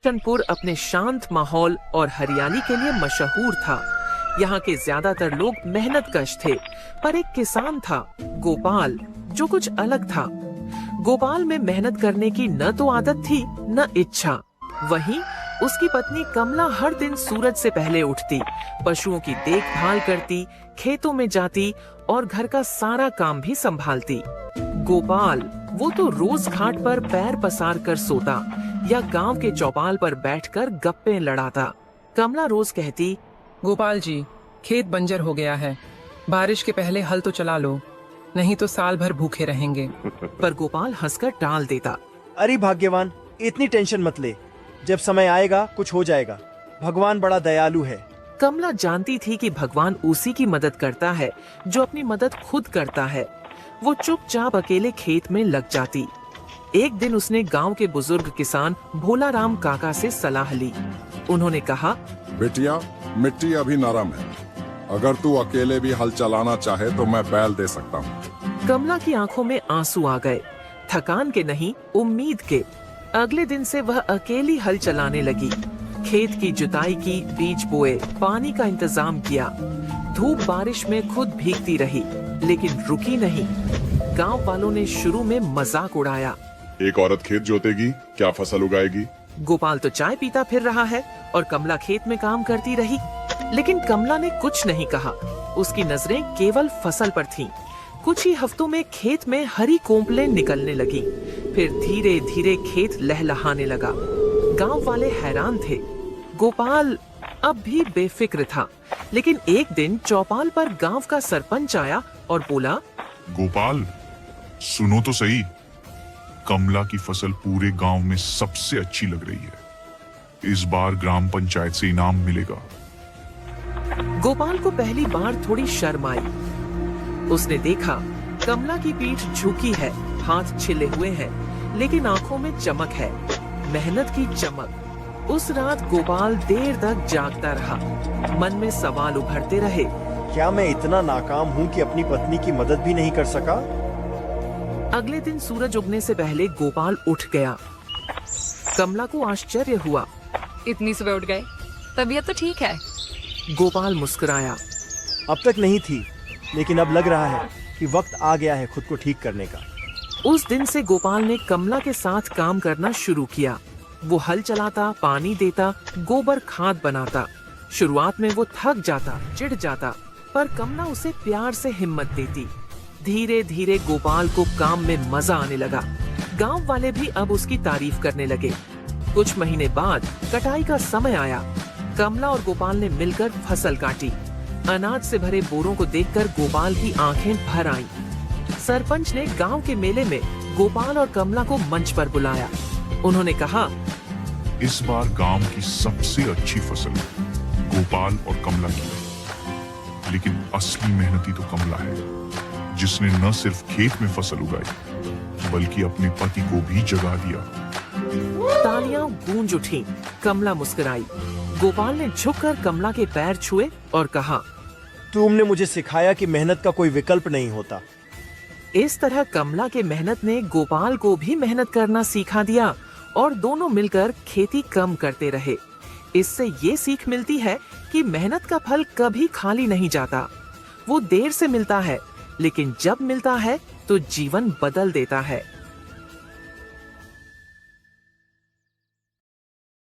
चंदपुर अपने शांत माहौल और हरियाली के लिए मशहूर था। यहाँ के ज्यादातर लोग मेहनतकश थे, पर एक किसान था, गोपाल, जो कुछ अलग था। गोपाल में मेहनत करने की न तो आदत थी न इच्छा। वहीं उसकी पत्नी कमला हर दिन सूरज से पहले उठती, पशुओं की देखभाल करती, खेतों में जाती और घर का सारा काम भी संभालती। गोपाल वो तो रोज घाट पर पैर पसार कर सोता या गांव के चौपाल पर बैठकर गप्पे लड़ाता। कमला रोज कहती, गोपाल जी, खेत बंजर हो गया है, बारिश के पहले हल तो चला लो, नहीं तो साल भर भूखे रहेंगे। पर गोपाल हंसकर टाल देता। अरे भाग्यवान, इतनी टेंशन मत ले, जब समय आएगा कुछ हो जाएगा, भगवान बड़ा दयालु है। कमला जानती थी कि भगवान उसी की मदद करता है जो अपनी मदद खुद करता है। वो चुपचाप अकेले खेत में लग जाती। एक दिन उसने गांव के बुजुर्ग किसान भोलाराम काका से सलाह ली। उन्होंने कहा, बेटिया, मिट्टी अभी नरम है, अगर तू अकेले भी हल चलाना चाहे तो मैं बैल दे सकता हूँ। कमला की आंखों में आंसू आ गए, थकान के नहीं, उम्मीद के। अगले दिन से वह अकेली हल चलाने लगी। खेत की जुताई की, बीज बोए, पानी का इंतजाम किया। धूप बारिश में खुद भीगती रही, लेकिन रुकी नहीं। गांव वालों ने शुरू में मजाक उड़ाया, एक औरत खेत जोतेगी, क्या फसल उगाएगी? गोपाल तो चाय पीता फिर रहा है और कमला खेत में काम करती रही। लेकिन कमला ने कुछ नहीं कहा। उसकी नजरें केवल फसल पर थीं। कुछ ही हफ्तों में खेत में हरी कोंपलें निकलने लगी। फिर धीरे धीरे खेत लहलहाने लगा। गांव वाले हैरान थे। गोपाल अब भी बेफिक्र था। लेकिन एक दिन चौपाल पर गांव का सरपंच आया और बोला, गोपाल, सुनो तो सही, कमला की फसल पूरे गांव में सबसे अच्छी लग रही है। इस बार ग्राम पंचायत से इनाम मिलेगा। गोपाल को पहली बार थोड़ी शर्म आई। उसने देखा कमला की पीठ झुकी है, हाथ छिले हुए हैं, लेकिन आंखों में चमक है, मेहनत की चमक। उस रात गोपाल देर तक जागता रहा। मन में सवाल उभरते रहे, क्या मैं इतना नाकाम हूँ कि अपनी पत्नी की मदद भी नहीं कर सका? अगले दिन सूरज उगने से पहले गोपाल उठ गया। कमला को आश्चर्य हुआ। इतनी सुबह उठ गए, तबीयत तो ठीक है? गोपाल मुस्कुराया। अब तक नहीं थी, लेकिन अब लग रहा है कि वक्त आ गया है खुद को ठीक करने का। उस दिन से गोपाल ने कमला के साथ काम करना शुरू किया। वो हल चलाता, पानी देता, गोबर खाद बनाता। शुरुआत में वो थक जाता, चिढ़ जाता, पर कमला उसे प्यार से हिम्मत देती। धीरे धीरे गोपाल को काम में मजा आने लगा। गांव वाले भी अब उसकी तारीफ करने लगे। कुछ महीने बाद कटाई का समय आया। कमला और गोपाल ने मिलकर फसल काटी। अनाज से भरे बोरों को देखकर गोपाल की आंखें भर आईं। सरपंच ने गांव के मेले में गोपाल और कमला को मंच पर बुलाया। उन्होंने कहा, इस बार गांव की सबसे अच्छी फसल गोपाल और कमला की है, लेकिन असली मेहनती तो कमला है, जिसने न सिर्फ खेत में फसल उगाई बल्कि अपने पति को भी जगा दिया। तालियां गूंज उठी। कमला मुस्कुराई। गोपाल ने झुककर कमला के पैर छुए और कहा, तुमने मुझे सिखाया कि मेहनत का कोई विकल्प नहीं होता। इस तरह कमला के मेहनत ने गोपाल को भी मेहनत करना सिखा दिया और दोनों मिलकर खेती कम करते रहे। इससे ये सीख मिलती है कि मेहनत का फल कभी खाली नहीं जाता। वो देर से मिलता है, लेकिन जब मिलता है तो जीवन बदल देता है।